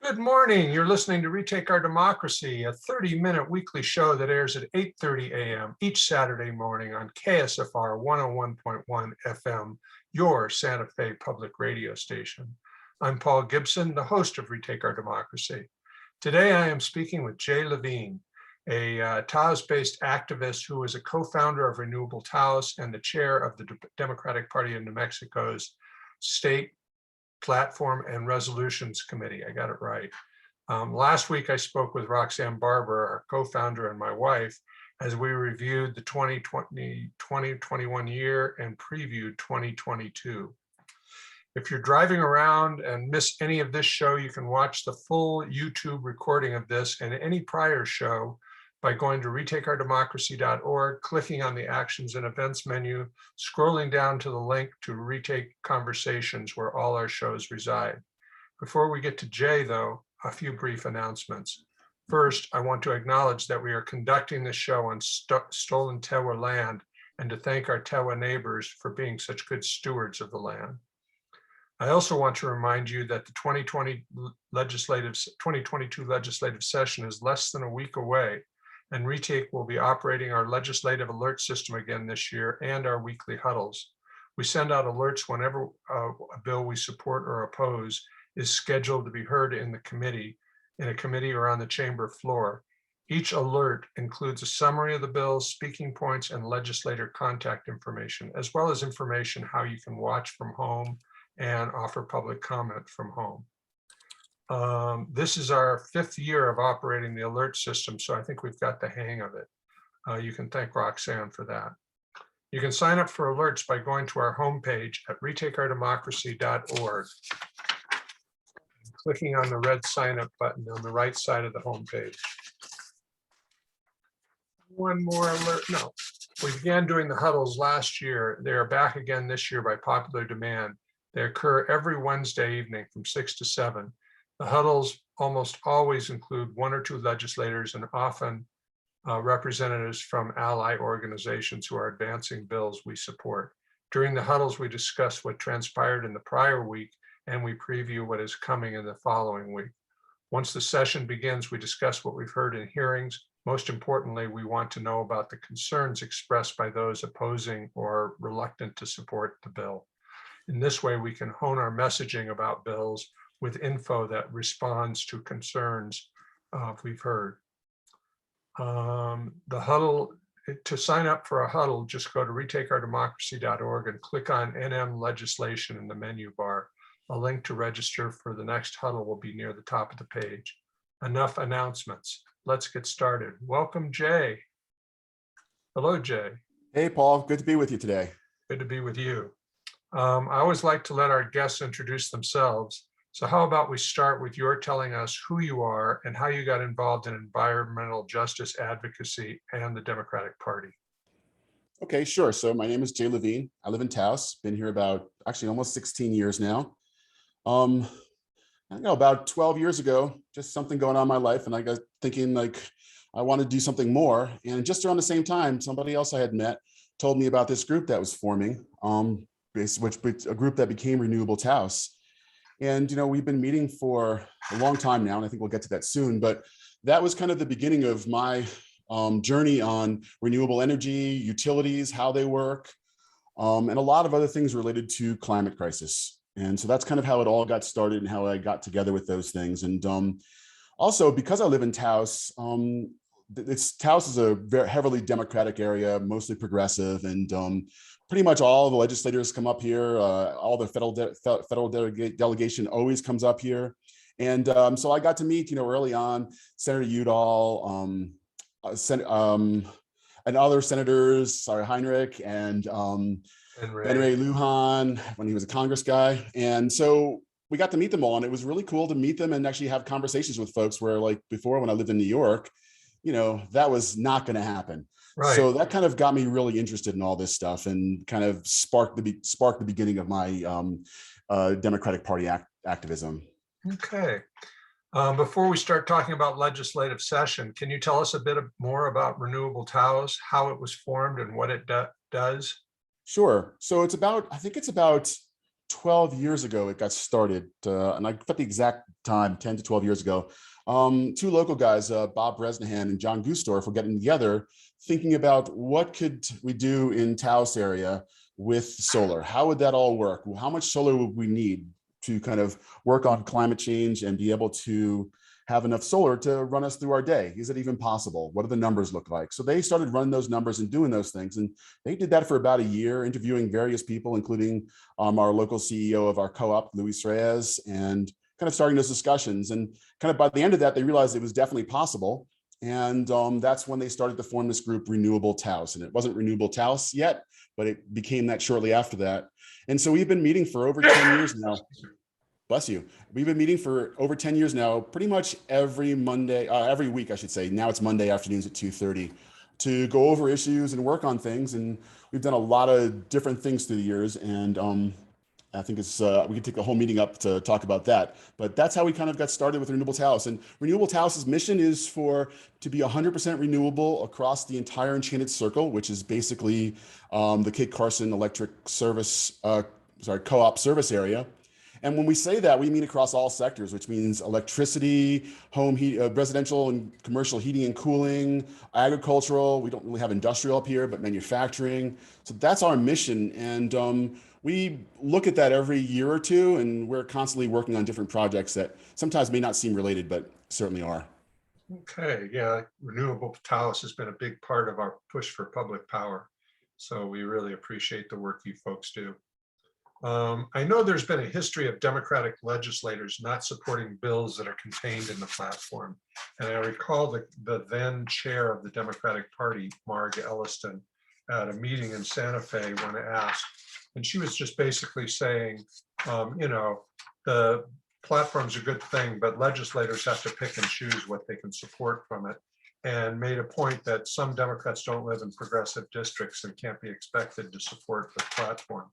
Good morning. You're listening to Retake Our Democracy, a 30-minute weekly show that airs at 8:30 a.m. each Saturday morning on KSFR 101.1 FM, your Santa Fe public radio station. I'm Paul Gibson, the host of Retake Our Democracy. Today, I am speaking with Jay Levine, a Taos-based activist who is a co-founder of Renewable Taos and the chair of the Democratic Party of New Mexico's State Platform and Resolutions Committee. I got it right. Last week, I spoke with Roxanne Barber, our co-founder, and my wife, as we reviewed the 2021 year and previewed 2022. If you're driving around and miss any of this show, you can watch the full YouTube recording of this and any prior show by going to retakeourdemocracy.org, clicking on the Actions and Events menu, scrolling down to the link to Retake Conversations, where all our shows reside. Before we get to Jay, though, a few brief announcements. First, I want to acknowledge that we are conducting this show on stolen Tewa land and to thank our Tewa neighbors for being such good stewards of the land. I also want to remind you that the 2022 legislative session is less than a week away, and Retake will be operating our legislative alert system again this year and our weekly huddles. We send out alerts whenever a bill we support or oppose is scheduled to be heard in a committee or on the chamber floor. Each alert includes a summary of the bills, speaking points, and legislator contact information, as well as information how you can watch from home and offer public comment from home. This is our 5th year of operating the alert system, so I think we've got the hang of it. You can thank Roxanne for that. You can sign up for alerts by going to our homepage at retakeourdemocracy.org, clicking on the red sign up button on the right side of the homepage. One more alert. No, we began doing the huddles last year. They are back again this year by popular demand. They occur every Wednesday evening from 6 to 7. The huddles almost always include 1 or 2 legislators and often representatives from ally organizations who are advancing bills we support. During the huddles, we discuss what transpired in the prior week and we preview what is coming in the following week. Once the session begins, we discuss what we've heard in hearings. Most importantly, we want to know about the concerns expressed by those opposing or reluctant to support the bill. In this way, we can hone our messaging about bills with info that responds to concerns we've heard. The huddle, to sign up for a huddle, just go to retakeourdemocracy.org and click on NM legislation in the menu bar. A link to register for the next huddle will be near the top of the page. Enough announcements. Let's get started. Welcome, Jay. Hello, Jay. Hey, Paul. Good to be with you today. Good to be with you. I always like to let our guests introduce themselves. So how about we start with your telling us who you are and how you got involved in environmental justice advocacy and the Democratic Party. Okay, sure. So my name is Jay Levine. I live in Taos. Been here about almost 16 years now. I know about 12 years ago, just something going on in my life, and I got thinking like I want to do something more. And just around the same time, somebody else I had met told me about this group that was forming, which a group that became Renewable Taos. And we've been meeting for a long time now, and I think we'll get to that soon. But that was kind of the beginning of my journey on renewable energy, utilities, how they work, and a lot of other things related to climate crisis. And so that's kind of how it all got started and how I got together with those things. And also, because I live in Taos, Taos is a very heavily Democratic area, mostly progressive, and pretty much all the legislators come up here. All the federal delegation always comes up here. And so I got to meet, early on, Senator Udall, and other senators, sorry, Heinrich, and Ben Ray Lujan, when he was a Congress guy. And so we got to meet them all, and it was really cool to meet them and actually have conversations with folks where, like, before, when I lived in New York, that was not going to happen. Right. So that kind of got me really interested in all this stuff and kind of sparked the beginning of my Democratic Party activism. Okay. Before we start talking about legislative session, can you tell us a bit more about Renewable Taos, how it was formed and what it does? Sure. So I think it's about 12 years ago it got started, and I got the exact time, 10 to 12 years ago. Two local guys, Bob Bresnahan and John Gustorf, were getting together thinking about what could we do in Taos area with solar. How would that all work? How much solar would we need to kind of work on climate change and be able to have enough solar to run us through our day? Is it even possible? What do the numbers look like? So they started running those numbers and doing those things. And they did that for about a year, interviewing various people, including our local CEO of our co-op, Luis Reyes, and kind of starting those discussions. And kind of by the end of that, they realized it was definitely possible. And that's when they started to form this group, Renewable Taos. And it wasn't Renewable Taos yet, but it became that shortly after that. And so we've been meeting for over 10 years now. Bless you. We've been meeting for over 10 years now, pretty much every Monday, every week, I should say. Now it's Monday afternoons at 2:30 to go over issues and work on things. And we've done a lot of different things through the years. And I think it's we could take the whole meeting up to talk about that. But that's how we kind of got started with Renewable Taos. And Renewable Taos' mission is to be 100% renewable across the entire Enchanted Circle, which is basically the Kit Carson Electric Service, co-op service area. And when we say that, we mean across all sectors, which means electricity, home heat, residential and commercial heating and cooling, agricultural. We don't really have industrial up here, but manufacturing. So that's our mission. And we look at that every year or two, and we're constantly working on different projects that sometimes may not seem related, but certainly are. Okay, yeah, Renewable Taos has been a big part of our push for public power. So we really appreciate the work you folks do. I know there's been a history of Democratic legislators not supporting bills that are contained in the platform. And I recall the then chair of the Democratic Party, Marg Elliston, at a meeting in Santa Fe when asked, and she was just basically saying, the platform's a good thing, but legislators have to pick and choose what they can support from it, and made a point that some Democrats don't live in progressive districts and can't be expected to support the platform.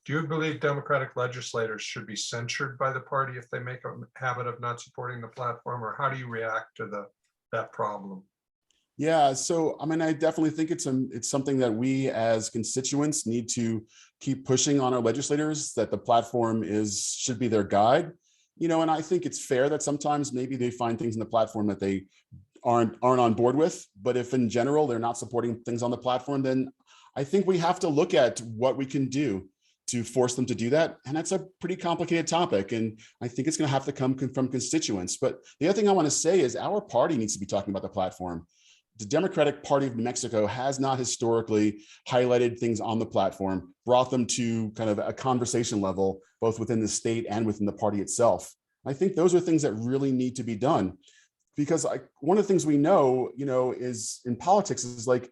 Do you believe Democratic legislators should be censured by the party if they make a habit of not supporting the platform, or how do you react to that problem? Yeah, so I mean, I definitely think it's something that we as constituents need to keep pushing on our legislators, that the platform should be their guide. And I think it's fair that sometimes maybe they find things in the platform that they aren't on board with. But if in general they're not supporting things on the platform, then I think we have to look at what we can do to force them to do that. And that's a pretty complicated topic. And I think it's going to have to come from constituents. But the other thing I want to say is our party needs to be talking about the platform. The Democratic Party of New Mexico has not historically highlighted things on the platform, brought them to kind of a conversation level, both within the state and within the party itself. I think those are things that really need to be done, because one of the things we know, is in politics is like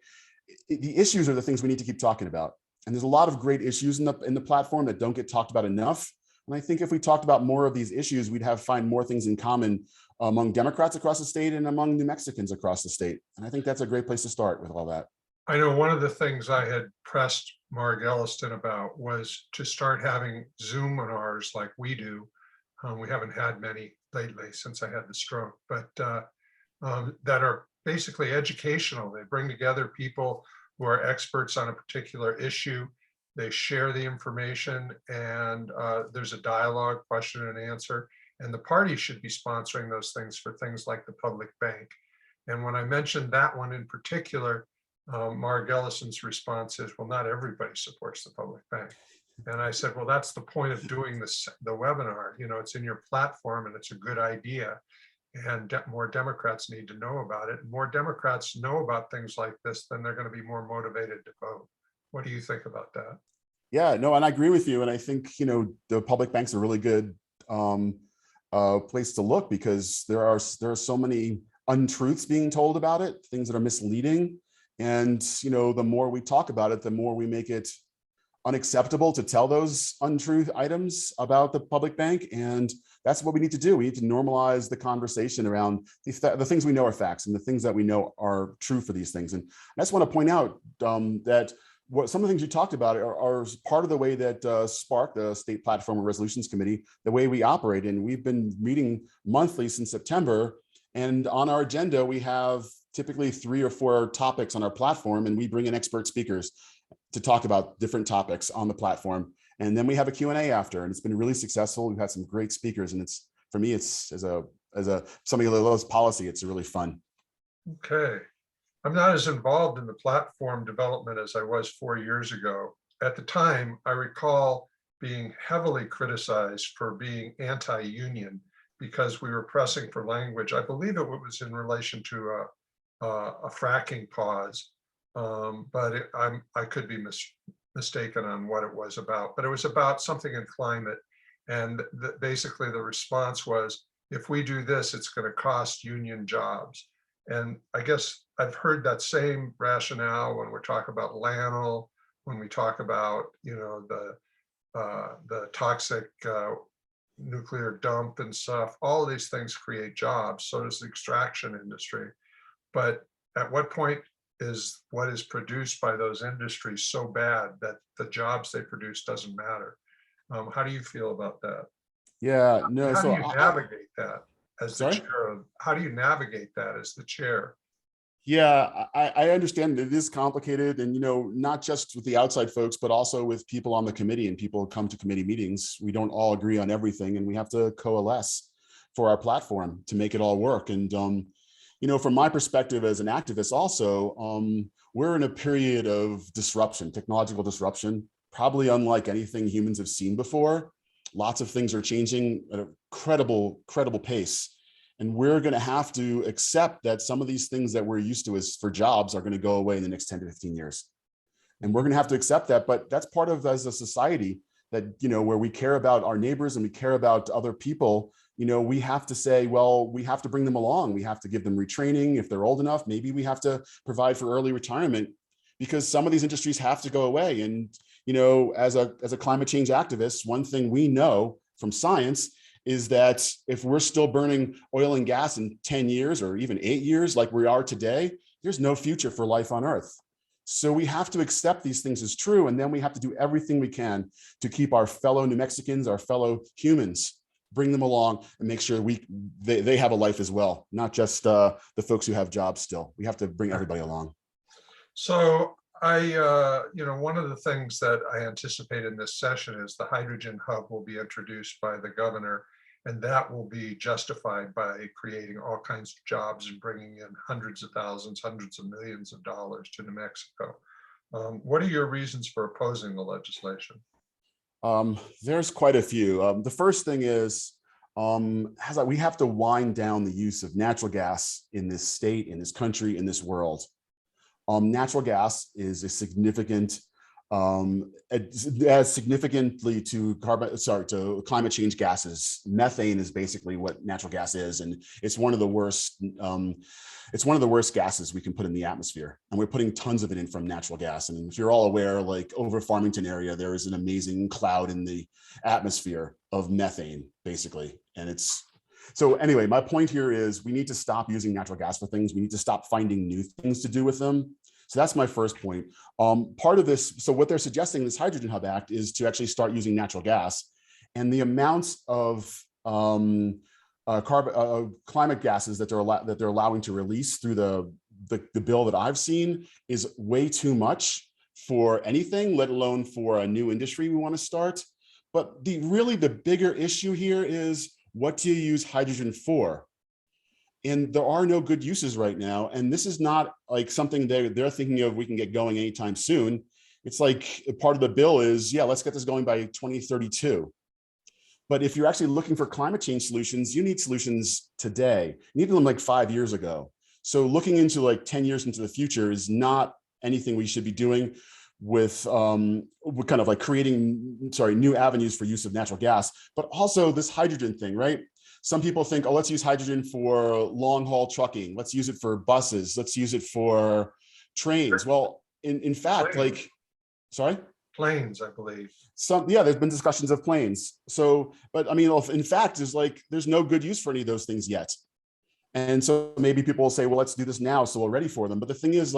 the issues are the things we need to keep talking about. And there's a lot of great issues in the platform that don't get talked about enough. And I think if we talked about more of these issues, we'd find more things in common among Democrats across the state and among New Mexicans across the state. And I think that's a great place to start with all that. I know one of the things I had pressed Marg Elliston about was to start having Zoom webinars like we do. We haven't had many lately since I had the stroke, but that are basically educational. They bring together people who are experts on a particular issue. They share the information, and there's a dialogue, question and answer. And the party should be sponsoring those things for things like the public bank. And when I mentioned that one in particular, Marg Ellison's response is, well, not everybody supports the public bank. And I said, well, that's the point of doing the webinar. It's in your platform and it's a good idea. And more Democrats need to know about it. And more Democrats know about things like this, then they're going to be more motivated to vote. What do you think about that? Yeah, no, and I agree with you. And I think, the public bank's a really good place to look, because there are so many untruths being told about it, things that are misleading. And, the more we talk about it, the more we make it unacceptable to tell those untruth items about the public bank. And that's what we need to do. We need to normalize the conversation around the things we know are facts and the things that we know are true for these things. And I just want to point out that some of the things you talked about are part of the way that SPARC, the State Platform and Resolutions Committee, the way we operate. And we've been meeting monthly since September. And on our agenda, we have typically 3 or 4 topics on our platform, and we bring in expert speakers to talk about different topics on the platform. And then we have a Q&A after, and it's been really successful. We've had some great speakers, and it's, for me, it's as a somebody who loves policy, it's really fun. Okay. I'm not as involved in the platform development as I was 4 years ago. At the time, I recall being heavily criticized for being anti-union because we were pressing for language. I believe it was in relation to a fracking pause, but I could be mistaken on what it was about. But it was about something in climate, and basically the response was, if we do this, it's going to cost union jobs. And I guess I've heard that same rationale when we're talking about LANL, when we talk about, the toxic nuclear dump and stuff. All of these things create jobs. So does the extraction industry. But at what point is what is produced by those industries so bad that the jobs they produce doesn't matter? How do you feel about that? Yeah, no, How do so you navigate that as the sorry? chair of, how do you navigate that as the chair? Yeah, I understand it is complicated, and not just with the outside folks, but also with people on the committee and people who come to committee meetings. We don't all agree on everything, and we have to coalesce for our platform to make it all work. And from my perspective as an activist, also, we're in a period of disruption, technological disruption, probably unlike anything humans have seen before. Lots of things are changing at a credible pace. And we're going to have to accept that some of these things that we're used to as for jobs are going to go away in the next 10 to 15 years. And we're going to have to accept that. But that's part of, as a society, that, where we care about our neighbors and we care about other people, we have to say, well, we have to bring them along. We have to give them retraining. If they're old enough, maybe we have to provide for early retirement, because some of these industries have to go away. And, as a climate change activist, one thing we know from science is that if we're still burning oil and gas in 10 years or even 8 years like we are today, there's no future for life on Earth. So we have to accept these things as true, and then we have to do everything we can to keep our fellow New Mexicans, our fellow humans, bring them along and make sure they have a life as well, not just the folks who have jobs still. We have to bring everybody along. So one of the things that I anticipate in this session is the hydrogen hub will be introduced by the governor, and that will be justified by creating all kinds of jobs and bringing in hundreds of thousands, hundreds of millions of dollars to New Mexico. What are your reasons for opposing the legislation? There's quite a few. The first thing is, we have to wind down the use of natural gas in this state, in this country, in this world. Natural gas is a significant, adds significantly to climate change gases. Methane is basically what natural gas is, and it's one of the worst. It's one of the worst gases we can put in the atmosphere, and we're putting tons of it in from natural gas. And if you're all aware, like over Farmington area, there is an amazing cloud in the atmosphere of methane, basically, and it's. So anyway, my point here is we need to stop using natural gas for things. We need to stop finding new things to do with them. So that's my first point. Part of this, so what they're suggesting in this Hydrogen Hub Act is to actually start using natural gas, and the amounts of climate gases that they're allowing to release through the bill that I've seen is way too much for anything, let alone for a new industry we want to start. But really the bigger issue here is, what do you use hydrogen for? And there are no good uses right now. And this is not like something they're thinking of we can get going anytime soon. It's like part of the bill is, yeah, let's get this going by 2032. But if you're actually looking for climate change solutions, you need solutions today. You need them like 5 years ago. So looking into like 10 years into the future is not anything we should be doing with kind of like creating, new avenues for use of natural gas, but also this hydrogen thing, right? Some people think, oh, let's use hydrogen for long haul trucking. Let's use it for buses. Let's use it for trains. Well, in fact, Planes. Sorry? Planes, I believe. There's been discussions of planes. So, but I mean, in fact, there's no good use for any of those things yet. And so maybe people will say, well, let's do this now so we're ready for them. But the thing is,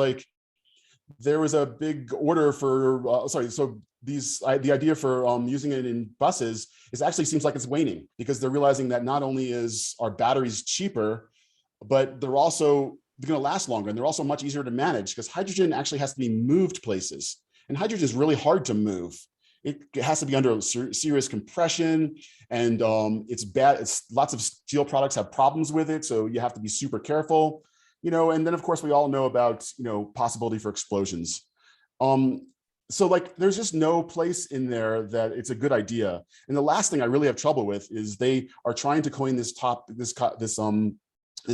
there was a big order for, the idea for using it in buses actually seems like it's waning, because they're realizing that not only is our batteries cheaper, but they're going to last longer, and they're also much easier to manage, because hydrogen actually has to be moved places. And hydrogen is really hard to move. it has to be under serious compression, and it's bad. It's lots of steel products have problems with it, so you have to be super careful. And then of course we all know about possibility for explosions. So like there's just no place in there that it's a good idea. And the last thing I really have trouble with is they are trying to coin this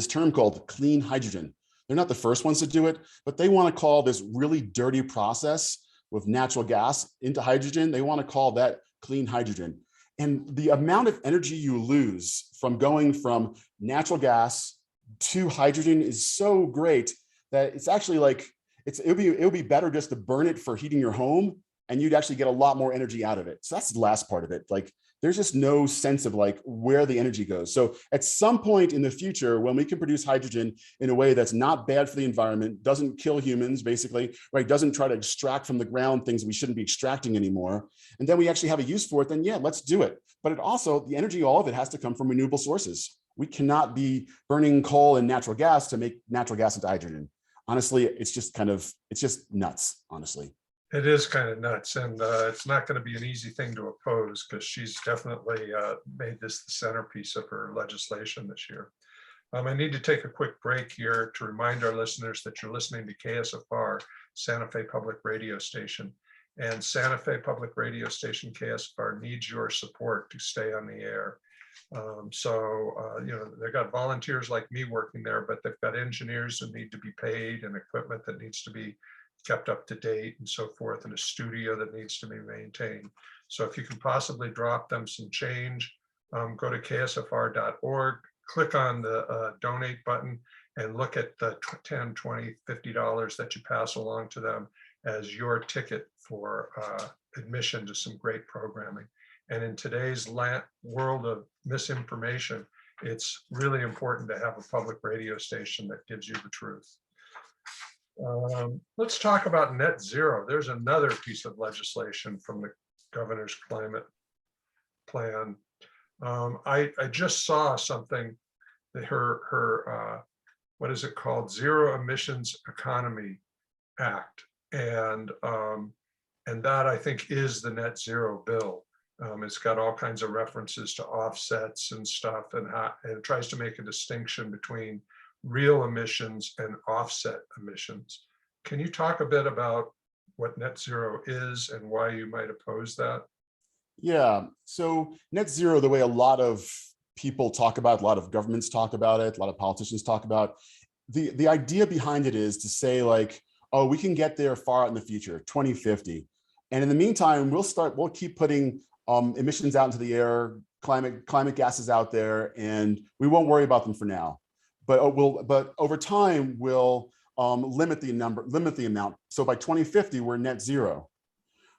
term called clean hydrogen. They're not the first ones to do it, but they want to call this really dirty process with natural gas into hydrogen, they want to call that clean hydrogen. And the amount of energy you lose from going from natural gas to hydrogen is so great that it's actually like, it would be better just to burn it for heating your home, and you'd actually get a lot more energy out of it. So that's the last part of it. Like there's just no sense of like where the energy goes. So at some point in the future, when we can produce hydrogen in a way that's not bad for the environment, doesn't kill humans, basically, right? Doesn't try to extract from the ground things we shouldn't be extracting anymore. And then we actually have a use for it, then yeah, let's do it. But it also, the energy, all of it has to come from renewable sources. We cannot be burning coal and natural gas to make natural gas into hydrogen. Honestly, it's just nuts, honestly. It is kind of nuts, and it's not going to be an easy thing to oppose because she's definitely made this the centerpiece of her legislation this year. I need to take a quick break here to remind our listeners that you're listening to KSFR, Santa Fe Public Radio Station. And Santa Fe Public Radio Station, KSFR, needs your support to stay on the air. They've got volunteers like me working there, but they've got engineers who need to be paid and equipment that needs to be kept up to date and so forth, and a studio that needs to be maintained. So if you can possibly drop them some change, go to ksfr.org, click on the donate button, and look at the $10, $20, $50 that you pass along to them as your ticket for admission to some great programming. And in today's world of misinformation, it's really important to have a public radio station that gives you the truth. Let's talk about net zero. There's another piece of legislation from the governor's climate plan. I just saw something that her what is it called? Zero Emissions Economy Act. And that I think is the net zero bill. It's got all kinds of references to offsets and stuff, and it tries to make a distinction between real emissions and offset emissions. Can you talk a bit about what net zero is and why you might oppose that? Yeah, so net zero, the way a lot of people talk about, a lot of governments talk about it, a lot of politicians talk about, the idea behind it is to say like, oh, we can get there far out in the future, 2050. And in the meantime, we'll keep putting emissions out into the air, climate gases out there, and we won't worry about them for now. But over time, we'll limit the amount. So by 2050, we're net zero,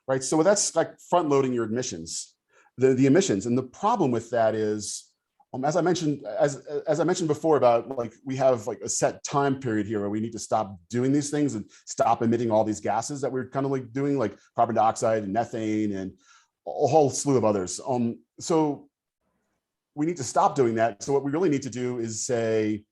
right? So that's like front loading your emissions, the emissions. And the problem with that is, as I mentioned before about like, we have like a set time period here where we need to stop doing these things and stop emitting all these gases that we're kind of like doing, like carbon dioxide and methane and a whole slew of others. So we need to stop doing that. So what we really need to do is say,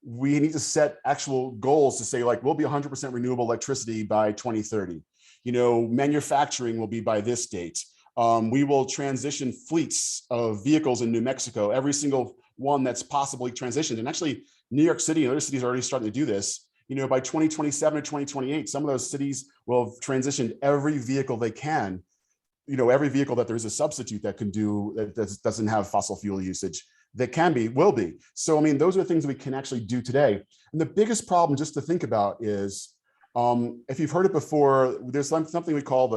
we need to set actual goals to say like, we'll be 100% renewable electricity by 2030. Manufacturing will be by this date. We will transition fleets of vehicles in New Mexico, every single one that's possibly transitioned. And actually, New York City and other cities are already starting to do this. By 2027 or 2028, some of those cities will have transitioned every vehicle they can, every vehicle that there's a substitute that can do, that doesn't have fossil fuel usage, that will be. So, I mean, those are things we can actually do today. And the biggest problem just to think about is, if you've heard it before, there's something we call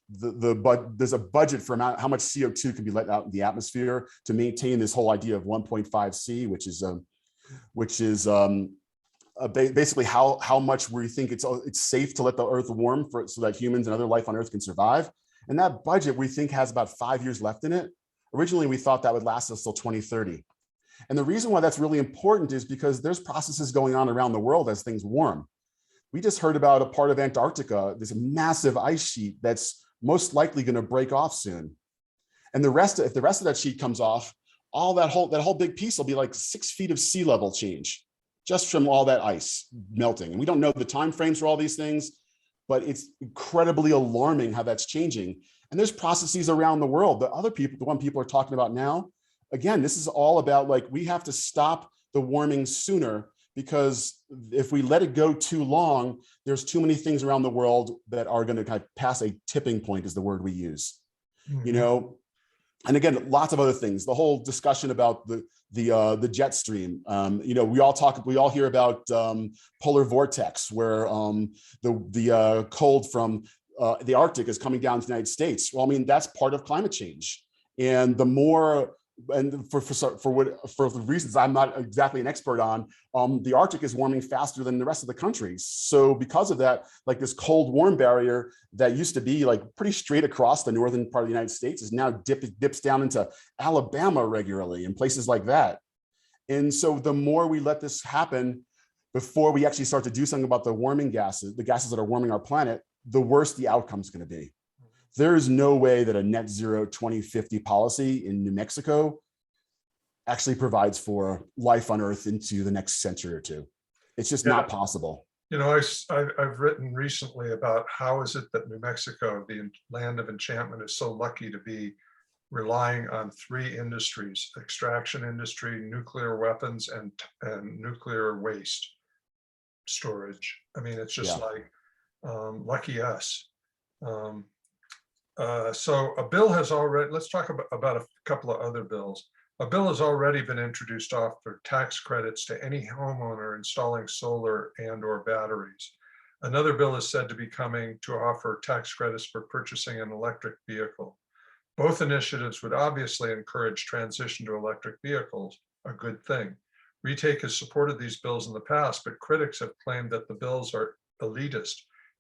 there's a budget for how much CO2 can be let out in the atmosphere to maintain this whole idea of 1.5 C, which is basically how much we think it's safe to let the earth warm so that humans and other life on earth can survive. And that budget we think has about 5 years left in it. Originally, we thought that would last us till 2030. And the reason why that's really important is because there's processes going on around the world as things warm. We just heard about a part of Antarctica, this massive ice sheet that's most likely going to break off soon. And if the rest of that sheet comes off, that whole big piece will be like 6 feet of sea level change just from all that ice melting. And we don't know the time frames for all these things, but it's incredibly alarming how that's changing. And there's processes around the world that other people, the one people are talking about now. Again, this is all about like, we have to stop the warming sooner, because if we let it go too long, there's too many things around the world that are going to kind of pass a tipping point, is the word we use, you know. And again, lots of other things. The whole discussion about the jet stream. You know, we all hear about polar vortex, where the cold from the Arctic is coming down to the United States. Well, I mean, that's part of climate change. And the more, and for the reasons I'm not exactly an expert on, the Arctic is warming faster than the rest of the country. So because of that, like this cold warm barrier that used to be like pretty straight across the northern part of the United States is now dips down into Alabama regularly and places like that. And so the more we let this happen before we actually start to do something about the warming gases, the gases that are warming our planet, the worse the outcome is going to be. There is no way that a net zero 2050 policy in New Mexico actually provides for life on Earth into the next century or two. It's just not possible. You know, I've written recently about how is it that New Mexico, the land of enchantment, is so lucky to be relying on three industries: extraction industry, nuclear weapons, and nuclear waste storage. I mean, it's just like, lucky us. So a bill has already, let's talk about a couple of other bills. A bill has already been introduced to offer tax credits to any homeowner installing solar and/or batteries. Another bill is said to be coming to offer tax credits for purchasing an electric vehicle. Both initiatives would obviously encourage transition to electric vehicles, a good thing. Retake has supported these bills in the past, but critics have claimed that the bills are elitist,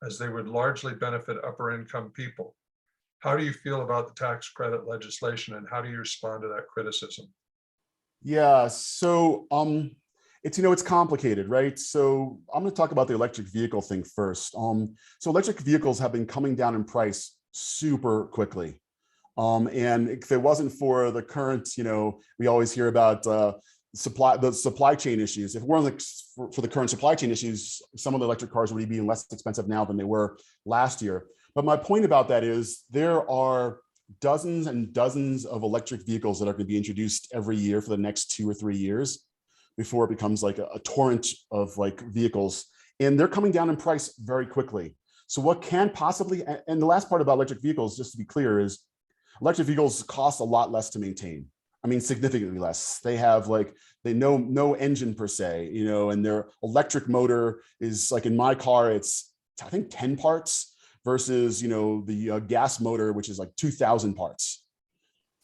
as they would largely benefit upper income people. How do you feel about the tax credit legislation, and how do you respond to that criticism? Yeah, so it's, you know, it's complicated, right? So I'm going to talk about the electric vehicle thing first. So electric vehicles have been coming down in price super quickly. And if it wasn't for the current, you know, we always hear about the supply chain issues. If it weren't for the current supply chain issues, some of the electric cars would be even less expensive now than they were last year. But my point about that is there are dozens and dozens of electric vehicles that are going to be introduced every year for the next 2 or 3 years before it becomes like a torrent of like vehicles. And they're coming down in price very quickly. So what can possibly, and the last part about electric vehicles, just to be clear, is electric vehicles cost a lot less to maintain. I mean, significantly less. They have like, they no engine per se, you know, and their electric motor is like, in my car, it's I think 10 parts. Versus, you know, the gas motor, which is like 2,000 parts.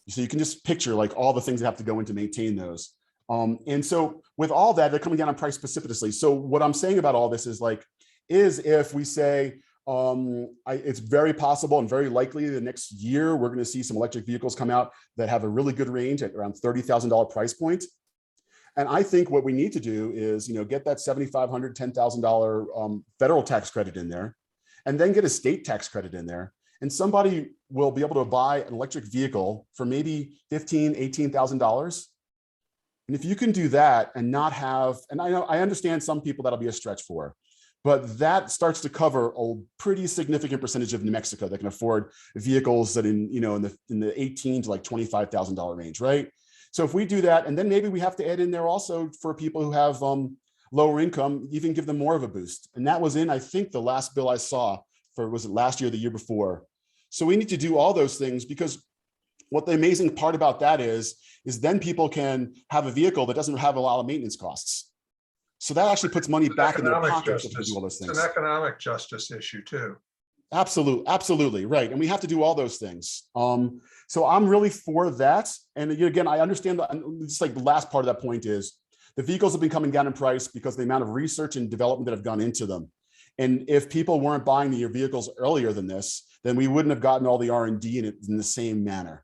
So you can just picture like all the things that have to go in to maintain those. And so with all that, they're coming down in price precipitously. So what I'm saying about all this is like, is if we say, it's very possible and very likely the next year, we're going to see some electric vehicles come out that have a really good range at around $30,000 price point. And I think what we need to do is, you know, get that $7,500, $10,000 federal tax credit in there, and then get a state tax credit in there. And somebody will be able to buy an electric vehicle for maybe $15,000, $18,000. And if you can do that and not have, and I understand some people that'll be a stretch for, but that starts to cover a pretty significant percentage of New Mexico that can afford vehicles that in the $18,000 to like $25,000 range, right? So if we do that, and then maybe we have to add in there also for people who have lower income, even give them more of a boost. And that was in, I think, the last bill I saw for, was it last year or the year before? So we need to do all those things, because what the amazing part about that is then people can have a vehicle that doesn't have a lot of maintenance costs. So that actually puts money back in their pockets to do all those things. It's an economic justice issue too. Absolutely, right. And we have to do all those things. So I'm really for that. And again, I understand that. Just like the last part of that point is, the vehicles have been coming down in price because of the amount of research and development that have gone into them. And if people weren't buying your vehicles earlier than this, then we wouldn't have gotten all the R&D in it in the same manner.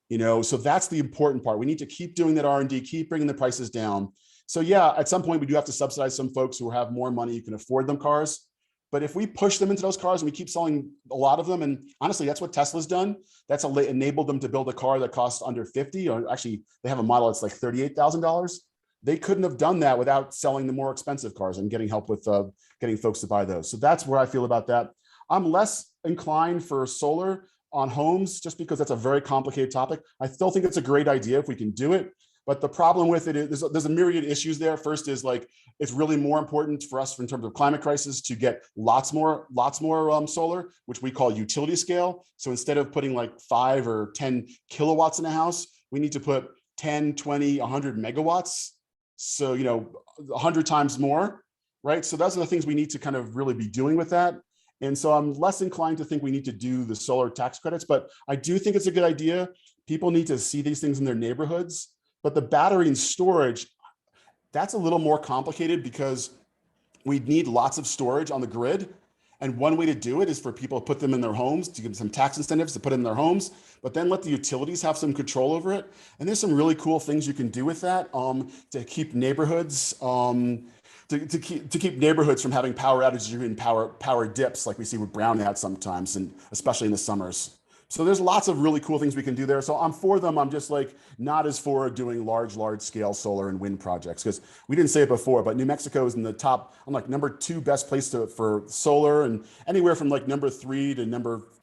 You know, so that's the important part. We need to keep doing that R&D, keep bringing the prices down. So yeah, at some point we do have to subsidize some folks who have more money, who can afford them cars. But if we push them into those cars and we keep selling a lot of them, and honestly, that's what Tesla's done. That's enabled them to build a car that costs under 50, or actually they have a model that's like $38,000. They couldn't have done that without selling the more expensive cars and getting help with getting folks to buy those. So that's where I feel about that. I'm less inclined for solar. on homes, just because that's a very complicated topic. I still think it's a great idea if we can do it. But the problem with it is there's a myriad of issues there. First is like, it's really more important for us in terms of climate crisis to get lots more solar, which we call utility scale. So instead of putting like 5 or 10 kilowatts in a house, we need to put 10, 20, 100 megawatts. So, 100 times more, right? So those are the things we need to kind of really be doing with that. And so I'm less inclined to think we need to do the solar tax credits, but I do think it's a good idea. People need to see these things in their neighborhoods. But the battery and storage, that's a little more complicated because we need lots of storage on the grid. And one way to do it is for people to put them in their homes, to give them some tax incentives to put in their homes, but then let the utilities have some control over it. And there's some really cool things you can do with that to keep neighborhoods, to keep neighborhoods from having power outages and power dips like we see with brownouts sometimes, and especially in the summers. So there's lots of really cool things we can do there. So I'm for them. I'm just like not as for doing large scale solar and wind projects, because we didn't say it before, but New Mexico is in the top, I'm like #2 best place for solar, and anywhere from like #3 to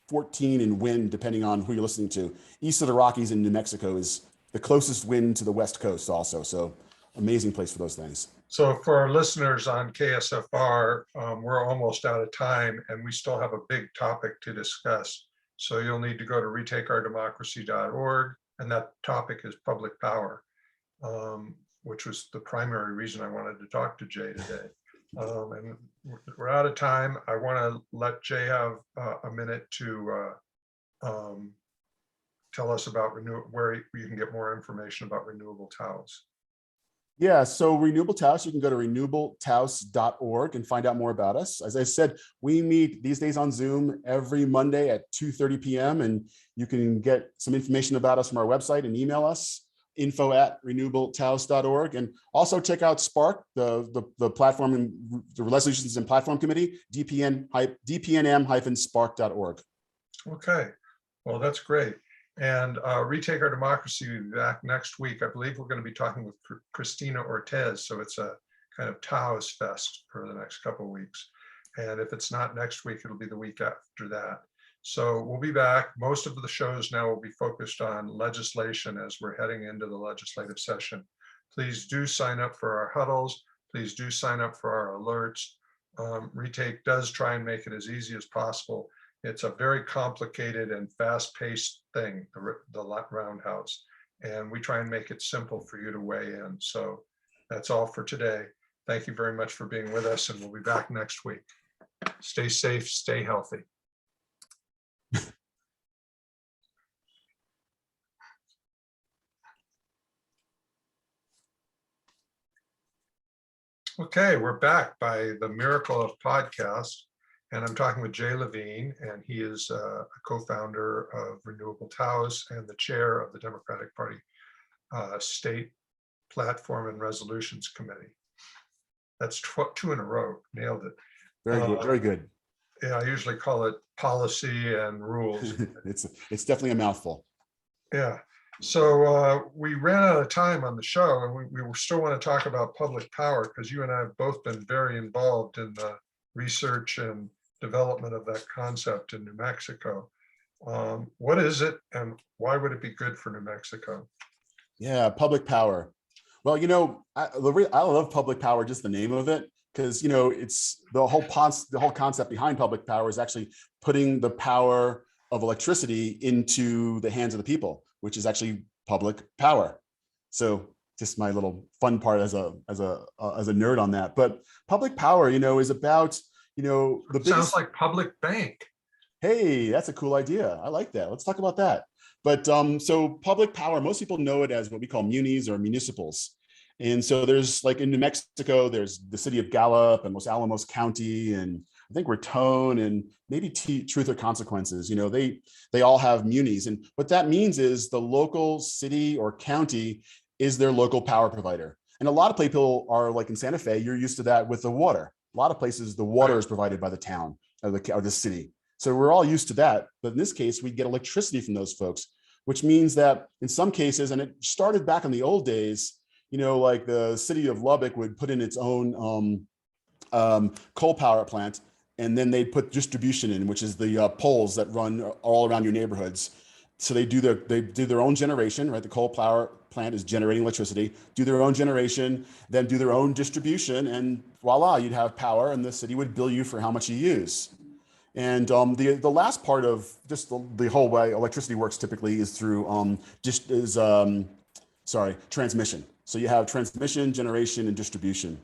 #14 in wind, depending on who you're listening to. East of the Rockies in New Mexico is the closest wind to the West Coast also. So amazing place for those things. So for our listeners on KSFR, we're almost out of time and we still have a big topic to discuss. So you'll need to go to retakeourdemocracy.org, and that topic is public power, which was the primary reason I wanted to talk to Jay today. And we're out of time. I want to let Jay have a minute to tell us about where you can get more information about Renewable Taos. Yeah, so Renewable Taos, you can go to renewabletaos.org and find out more about us. As I said, we meet these days on Zoom every Monday at 2:30 p.m. and you can get some information about us from our website and email us, info@renewabletaos.org. And also check out Spark, the platform and the Resolutions and Platform Committee, dpnm-spark.org. Okay, well, that's great. And Retake Our Democracy will be back next week. I believe we're going to be talking with Christina Ortez. So it's a kind of Taos Fest for the next couple of weeks. And if it's not next week, it'll be the week after that. So we'll be back. Most of the shows now will be focused on legislation as we're heading into the legislative session. Please do sign up for our huddles. Please do sign up for our alerts. Retake does try and make it as easy as possible. It's a very complicated and fast-paced thing, the Roundhouse, and we try and make it simple for you to weigh in. So that's all for today. Thank you very much for being with us, and we'll be back next week. Stay safe, stay healthy. Okay, we're back by the miracle of podcast. And I'm talking with Jay Levine, and he is a co-founder of Renewable Taos and the chair of the Democratic Party State Platform and Resolutions Committee. That's 2 in a row, nailed it. Very good, very good. Yeah, I usually call it policy and rules. It's definitely a mouthful. Yeah, so we ran out of time on the show, and we still want to talk about public power because you and I have both been very involved in the research and development of that concept in New Mexico. What is it and why would it be good for New Mexico? Yeah, public power. Well, I love public power, just the name of it, because it's the whole concept behind public power is actually putting the power of electricity into the hands of the people, which is actually public power. So just my little fun part as a nerd on that. But public power, is about the biggest. Sounds like public bank. Hey, that's a cool idea. I like that. Let's talk about that. But so public power, most people know it as what we call munis or municipals. And so there's like in New Mexico, there's the city of Gallup and Los Alamos County, and I think Raton and maybe Truth or Consequences. They all have munis. And what that means is the local city or county is their local power provider. And a lot of people are like in Santa Fe, you're used to that with the water. A lot of places, the water is provided by the town or the city. So we're all used to that. But in this case, we get electricity from those folks, which means that in some cases, and it started back in the old days, like the city of Lubbock would put in its own coal power plant. and then they put distribution in, which is the poles that run all around your neighborhoods. So they do their own generation, right? The coal power plant is generating electricity, do their own generation, then do their own distribution, and voila, you'd have power, and the city would bill you for how much you use. And the last part of just the whole way electricity works typically is through transmission. So you have transmission, generation, and distribution.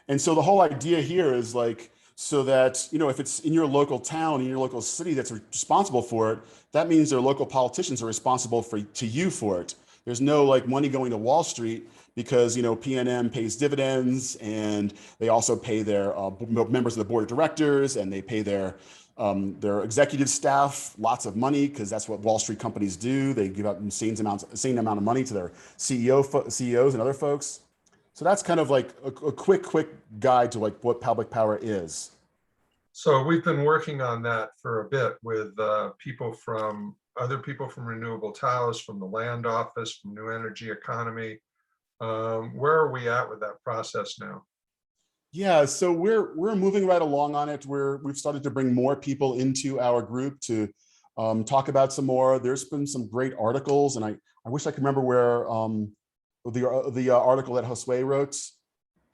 And so the whole idea here is like, so that, if it's in your local town, in your local city that's responsible for it, that means their local politicians are responsible to you for it. There's no like money going to Wall Street because, PNM pays dividends, and they also pay their members of the board of directors, and they pay their executive staff lots of money, because that's what Wall Street companies do. They give out insane amount of money to their CEOs and other folks. So that's kind of like a quick guide to like what public power is. So we've been working on that for a bit with other people from Renewable Taos, from the Land Office, from New Energy Economy. Where are we at with that process now? Yeah, so we're moving right along on it. We've started to bring more people into our group to talk about some more. There's been some great articles, and I wish I could remember where the article that Josue wrote.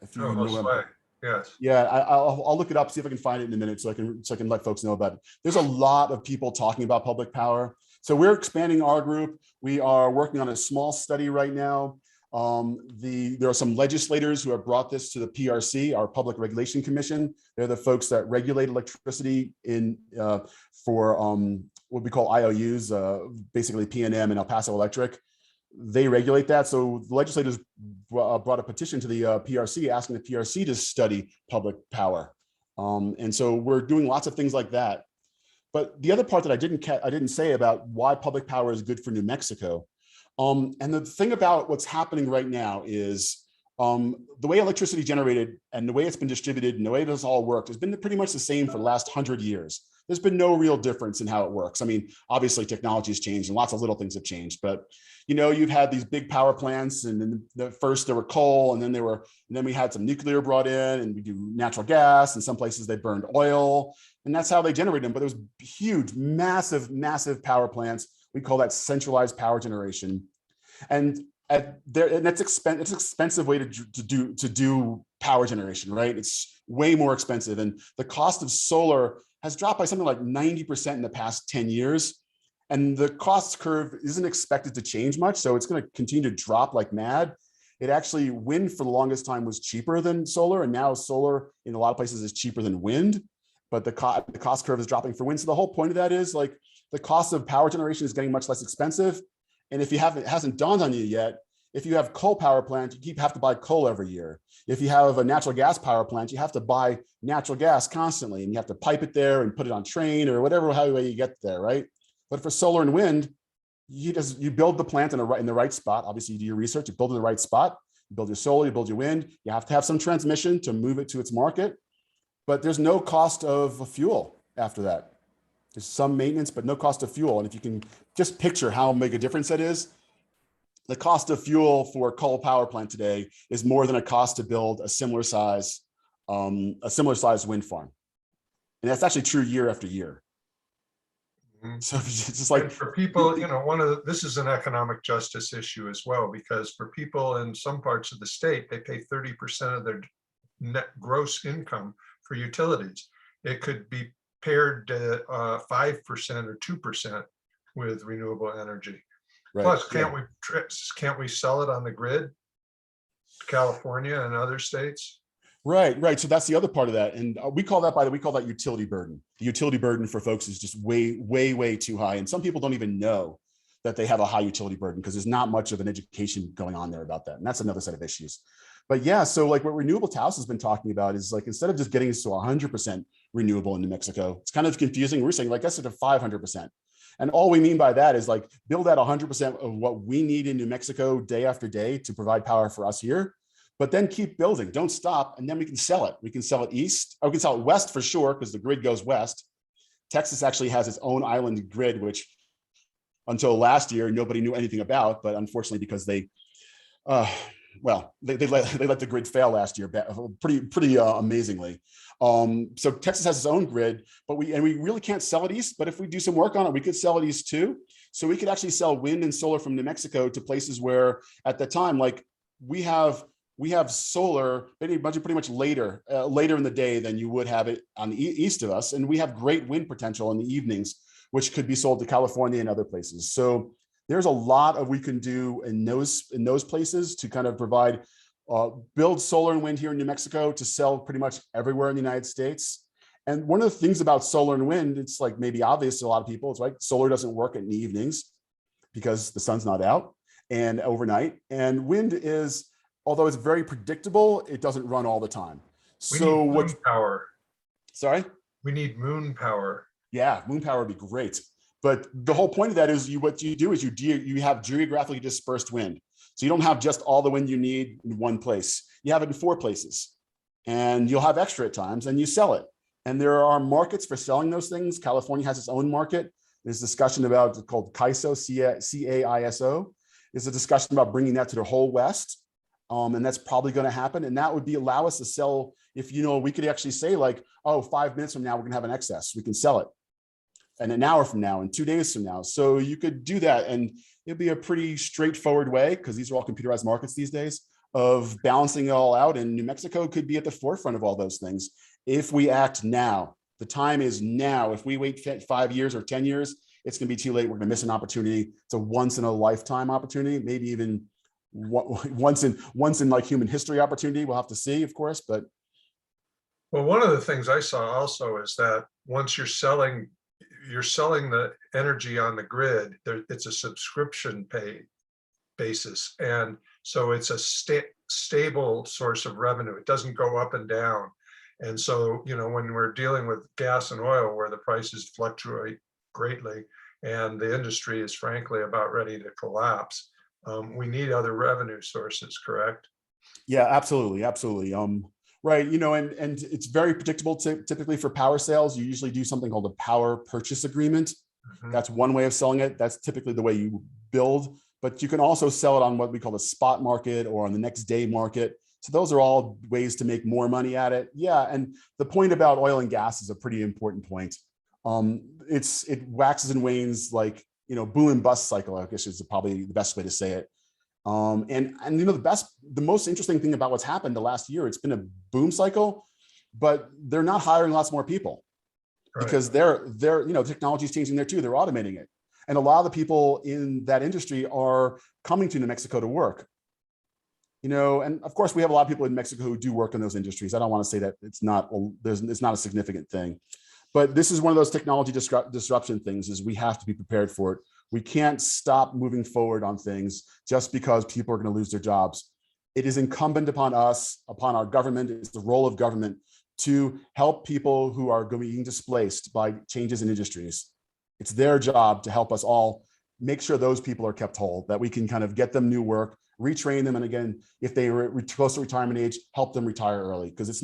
If you know him. Josue, yes. Yeah, I'll look it up, see if I can find it in a minute, so I can let folks know about it. There's a lot of people talking about public power. So we're expanding our group. We are working on a small study right now. There are some legislators who have brought this to the PRC, our Public Regulation Commission. They're the folks that regulate electricity for what we call IOUs, basically PNM and El Paso Electric. They regulate that. So the legislators brought a petition to the PRC asking the PRC to study public power. And so we're doing lots of things like that. But the other part that I didn't say about why public power is good for New Mexico. And the thing about what's happening right now is the way electricity generated and the way it's been distributed and the way this all worked has been pretty much the same for the last 100 years. There's been no real difference in how it works. I mean, obviously technology has changed and lots of little things have changed, but you've had these big power plants, and then first there were coal, and then we had some nuclear brought in, and we do natural gas, and some places they burned oil, and that's how they generated them. But there was huge, massive power plants. We call that centralized power generation. And it's an expensive way to do power generation, right? It's way more expensive. And the cost of solar has dropped by something like 90% in the past 10 years. And the cost curve isn't expected to change much. So it's going to continue to drop like mad. It actually, wind for the longest time was cheaper than solar. And now solar in a lot of places is cheaper than wind. But the cost curve is dropping for wind. So the whole point of that is like the cost of power generation is getting much less expensive. And if it hasn't dawned on you yet, if you have coal power plant, you have to buy coal every year. If you have a natural gas power plant, you have to buy natural gas constantly, and you have to pipe it there and put it on train or whatever way you get there, right? But for solar and wind, you build the plant in the right spot. Obviously, you do your research, you build it in the right spot, you build your solar, you build your wind. You have to have some transmission to move it to its market, but there's no cost of fuel after that. There's some maintenance, but no cost of fuel. And if you can just picture how big a difference that is, the cost of fuel for a coal power plant today is more than a cost to build a similar size wind farm. And that's actually true year after year. So it's just like, and for people, this is an economic justice issue as well, because for people in some parts of the state, they pay 30% of their net gross income for utilities. It could be paired to 5% or 2% with renewable energy. right, Plus, yeah. can't we sell it on the grid to California and other states? Right. So that's the other part of that. And we call that utility burden. The utility burden for folks is just way too high. And some people don't even know that they have a high utility burden because there's not much of an education going on there about that. And that's another set of issues. But yeah, so like what Renewable Taos has been talking about is like, instead of just getting us to 100% renewable in New Mexico, it's kind of confusing. We're saying like, let's get to 500%. And all we mean by that is like, build out 100% of what we need in New Mexico day after day to provide power for us here. But then keep building, don't stop, and then we can sell it. We can sell it east, or we can sell it west for sure, because the grid goes west. Texas actually has its own island grid, which until last year, nobody knew anything about, but unfortunately, because they well, they let the grid fail last year, pretty amazingly. So Texas has its own grid, but we really can't sell it east. But if we do some work on it, we could sell it east too. So we could actually sell wind and solar from New Mexico to places where, at the time, like we have solar pretty much later in the day than you would have it on the east of us, and we have great wind potential in the evenings, which could be sold to California and other places. So there's a lot of we can do in those places to kind of provide, build solar and wind here in New Mexico to sell pretty much everywhere in the United States. And one of the things about solar and wind, it's like maybe obvious to a lot of people, it's like solar doesn't work in the evenings because the sun's not out and overnight. And wind is, although it's very predictable, it doesn't run all the time. We So need what? moon power. Sorry? We need moon power. Yeah, moon power would be great. But the whole point of that is what you do is you have geographically dispersed wind. So you don't have just all the wind you need in one place. You have it in 4 places, and you'll have extra at times, and you sell it. And there are markets for selling those things. California has its own market. There's discussion about it's called CAISO, C-A-I-S-O. There's a discussion about bringing that to the whole West. And that's probably going to happen. And that would allow us to sell, if we could actually say like, oh, 5 minutes from now, we're going to have an excess. We can sell it. And an hour from now and 2 days from now. So you could do that. And it'd be a pretty straightforward way, because these are all computerized markets these days, of balancing it all out. And New Mexico could be at the forefront of all those things if we act now. The time is now. If we wait 5 years or 10 years, it's going to be too late. We're going to miss an opportunity. It's a once in a lifetime opportunity, maybe even once in like human history opportunity. We'll have to see, of course. But well, one of the things I saw also is that once you're selling the energy on the grid, it's a subscription pay basis. And so it's a stable source of revenue. It doesn't go up and down. And so, when we're dealing with gas and oil where the prices fluctuate greatly and the industry is frankly about ready to collapse, we need other revenue sources, correct? Yeah, absolutely. Right. And it's very predictable typically for power sales. You usually do something called a power purchase agreement. Mhm. That's one way of selling it. That's typically the way you build, but you can also sell it on what we call the spot market or on the next day market. So those are all ways to make more money at it. Yeah. And the point about oil and gas is a pretty important point. It waxes and wanes like, boom and bust cycle, I guess is probably the best way to say it. And the most interesting thing about what's happened the last year, it's been a boom cycle, but they're not hiring lots more people. Right. Because they're technology is changing there too. They're automating it. And a lot of the people in that industry are coming to New Mexico to work. And of course we have a lot of people in Mexico who do work in those industries. I don't want to say that it's not a significant thing, but this is one of those technology disruption things, is we have to be prepared for it. We can't stop moving forward on things just because people are going to lose their jobs. It is incumbent upon us, upon our government. It's the role of government to help people who are being displaced by changes in industries. It's their job to help us all make sure those people are kept whole, that we can kind of get them new work, retrain them, and again, if they were close to retirement age, help them retire early. Because it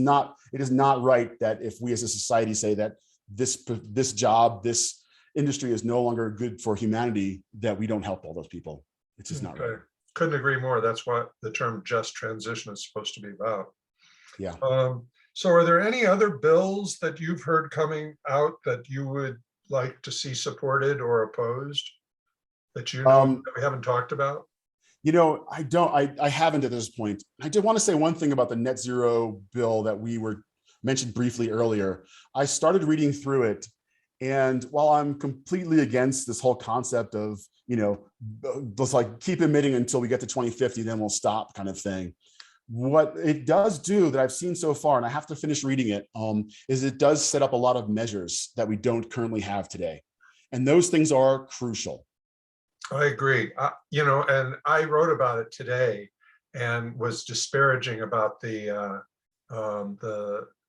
is not right that if we as a society say that this job, this industry is no longer good for humanity, that we don't help all those people. It's just not right. Couldn't agree more. That's what the term just transition is supposed to be about. Yeah. So are there any other bills that you've heard coming out that you would like to see supported or opposed that that we haven't talked about? I haven't at this point. I did want to say one thing about the net zero bill that we were mentioned briefly earlier. I started reading through it, and while I'm completely against this whole concept of, just like keep emitting until we get to 2050, then we'll stop kind of thing. What it does do that I've seen so far, and I have to finish reading it, is it does set up a lot of measures that we don't currently have today. And those things are crucial. I agree. And I wrote about it today and was disparaging about the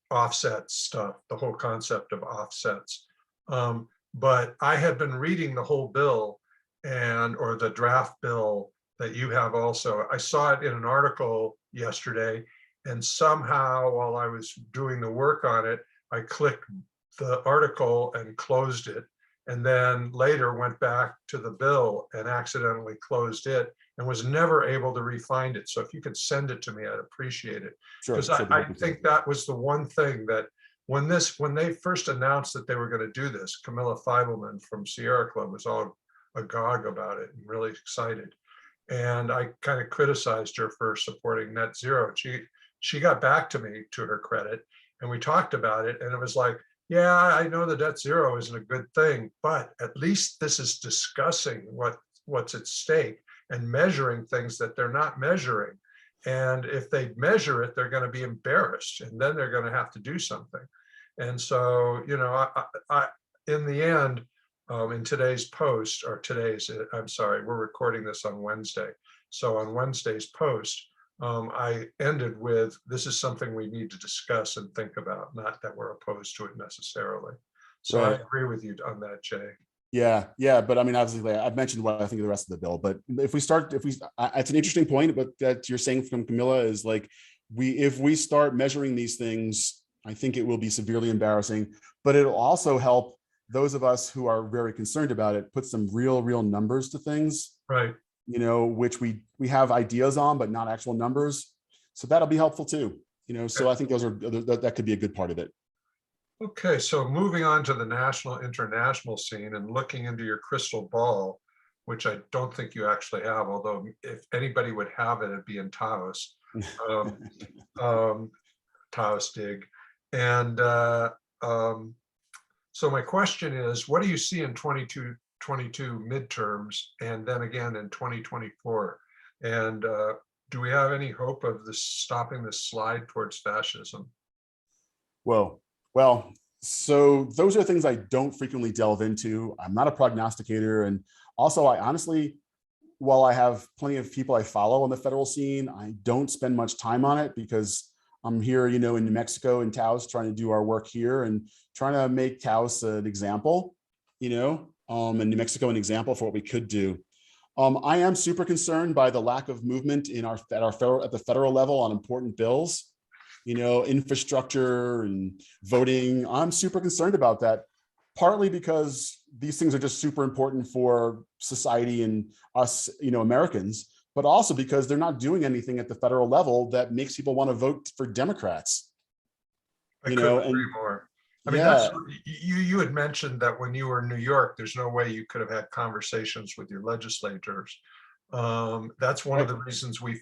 offset stuff, the whole concept of offsets. But I had been reading the whole bill or the draft bill that you have also. I saw it in an article yesterday, and somehow while I was doing the work on it, I clicked the article and closed it, and then later went back to the bill and accidentally closed it and was never able to re-find it. So if you could send it to me, I'd appreciate it. Sure, Because sure. Be I happy to. think that was the one thing that when they first announced that they were going to do this, Camilla Feibelman from Sierra Club was all agog about it and really excited. And I kind of criticized her for supporting net zero. She got back to me, to her credit, and we talked about it. And it was like, yeah, I know the net zero isn't a good thing, but at least this is discussing what's at stake and measuring things that they're not measuring. And if they measure it, they're going to be embarrassed, and then they're going to have to do something. And so, in the end, in today's post, or I'm sorry, we're recording this on Wednesday. So on Wednesday's post, I ended with, this is something we need to discuss and think about, not that we're opposed to it necessarily. So I Right. agree with you on that, Jay. Yeah. But I mean, obviously, I've mentioned what I think of the rest of the bill. But it's an interesting point, but that you're saying from Camilla is like, if we start measuring these things, I think it will be severely embarrassing, but it'll also help those of us who are very concerned about it, put some real numbers to things, Right. which we have ideas on, but not actual numbers. So that'll be helpful too. So I think that could be a good part of it. Okay, so moving on to the national, international scene and looking into your crystal ball, which I don't think you actually have, although if anybody would have it, it'd be in Taos. Taos Dig. And so my question is, what do you see in 2022 midterms, and then again in 2024? And do we have any hope of this stopping this slide towards fascism? Well, so those are things I don't frequently delve into. I'm not a prognosticator. And also, I honestly, while I have plenty of people I follow on the federal scene, I don't spend much time on it because I'm here, in New Mexico and Taos, trying to do our work here and trying to make Taos an example, and New Mexico an example for what we could do. I am super concerned by the lack of movement at the federal level on important bills. Infrastructure and voting. I'm super concerned about that, partly because these things are just super important for society and us, Americans, but also because they're not doing anything at the federal level that makes people want to vote for Democrats. I couldn't agree more. I mean, yeah, you had mentioned that when you were in New York, there's no way you could have had conversations with your legislators. That's one of the reasons we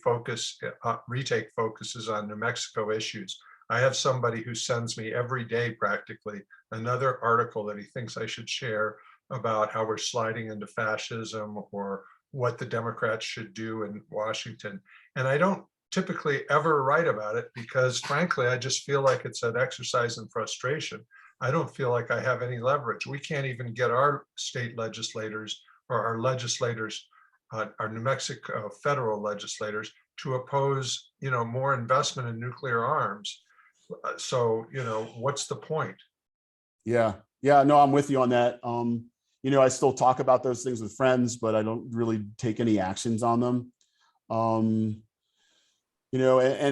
Retake focuses on New Mexico issues. I have somebody who sends me every day practically another article that he thinks I should share about how we're sliding into fascism or what the Democrats should do in Washington. And I don't typically ever write about it because frankly, I just feel like it's an exercise in frustration. I don't feel like I have any leverage. We can't even get our state legislators or our legislators, our New Mexico federal legislators, to oppose, more investment in nuclear arms. So, what's the point? Yeah. No, I'm with you on that. I still talk about those things with friends, but I don't really take any actions on them. And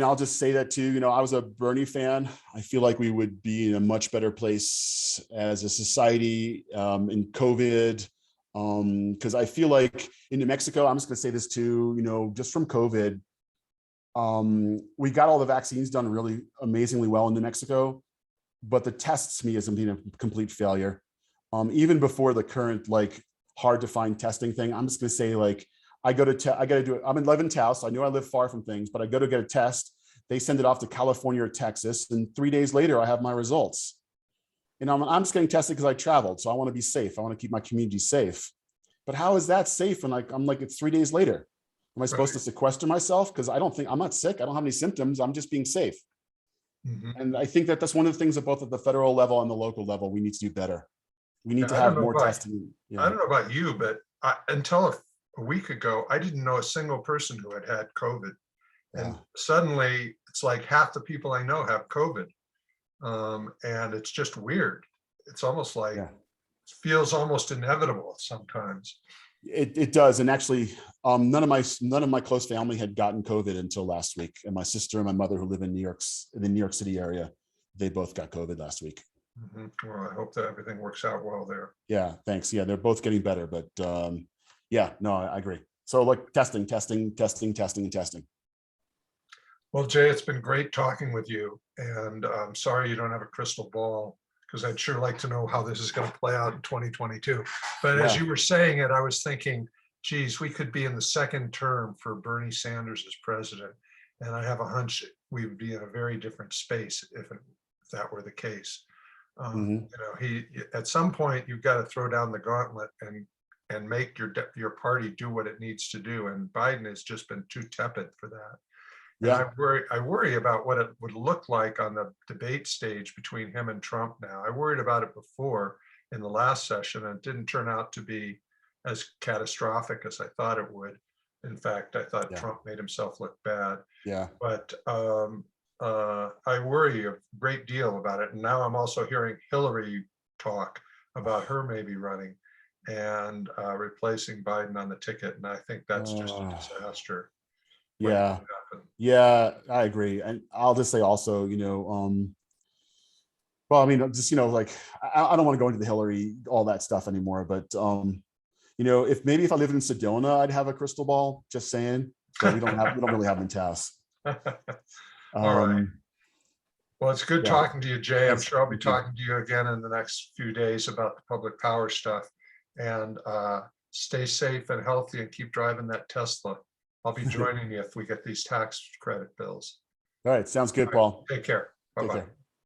I'll just say that too, I was a Bernie fan. I feel like we would be in a much better place as a society in COVID. Because I feel like in New Mexico, I'm just going to say this too, just from COVID, we got all the vaccines done really amazingly well in New Mexico, but the tests to me has been a complete failure. Even before the current hard to find testing thing, I'm just going to say I got to do it. I'm in Levin Taos. So I know I live far from things, but I go to get a test. They send it off to California or Texas, and 3 days later I have my results. I'm just getting tested because I traveled, so I want to be safe. I want to keep my community safe. But how is that safe? And it's 3 days later. Am I supposed to sequester myself because I'm not sick? I don't have any symptoms. I'm just being safe. Mm-hmm. And I think that's one of the things that both at the federal level and the local level we need to do better. We need to have more testing. I don't know about you, but until a week ago, I didn't know a single person who had COVID. And suddenly it's like half the people I know have COVID. And it's just weird. It's almost like it feels almost inevitable sometimes. It does. And actually, none of my close family had gotten COVID until last week. And my sister and my mother, who live in the New York City area, they both got COVID last week. Mm-hmm. Well, I hope that everything works out well there. Yeah, thanks. Yeah, they're both getting better, but no, I agree. So like testing, and testing. Well, Jay, it's been great talking with you, and I'm sorry you don't have a crystal ball, because I'd sure like to know how this is going to play out in 2022. But as Yeah. you were saying it, I was thinking, geez, we could be in the second term for Bernie Sanders as president. And I have a hunch we would be in a very different space if that were the case. Mhm. At some point, you've got to throw down the gauntlet and make your party do what it needs to do. And Biden has just been too tepid for that. And Yeah. I worry about what it would look like on the debate stage between him and Trump now. I worried about it before in the last session, and it didn't turn out to be as catastrophic as I thought it would. In fact, I thought Yeah. Trump made himself look bad. Yeah. But I worry a great deal about it. And now I'm also hearing Hillary talk about her maybe running and replacing Biden on the ticket. And I think that's just a disaster. Yeah. Yeah, I agree. And I'll just say also, well, I mean, just, like, I don't want to go into the Hillary, all that stuff anymore, but, if I lived in Sedona, I'd have a crystal ball, just saying, but we don't really have them in Taos. All right. Well, it's good Yeah. talking to you, Jay. I'm Thanks. sure I'll be Thank you. talking to you again in the next few days about the public power stuff. And stay safe and healthy and keep driving that Tesla. I'll be joining you if we get these tax credit bills. All right. Sounds good, All right. Paul. Take care. Take Bye-bye. care.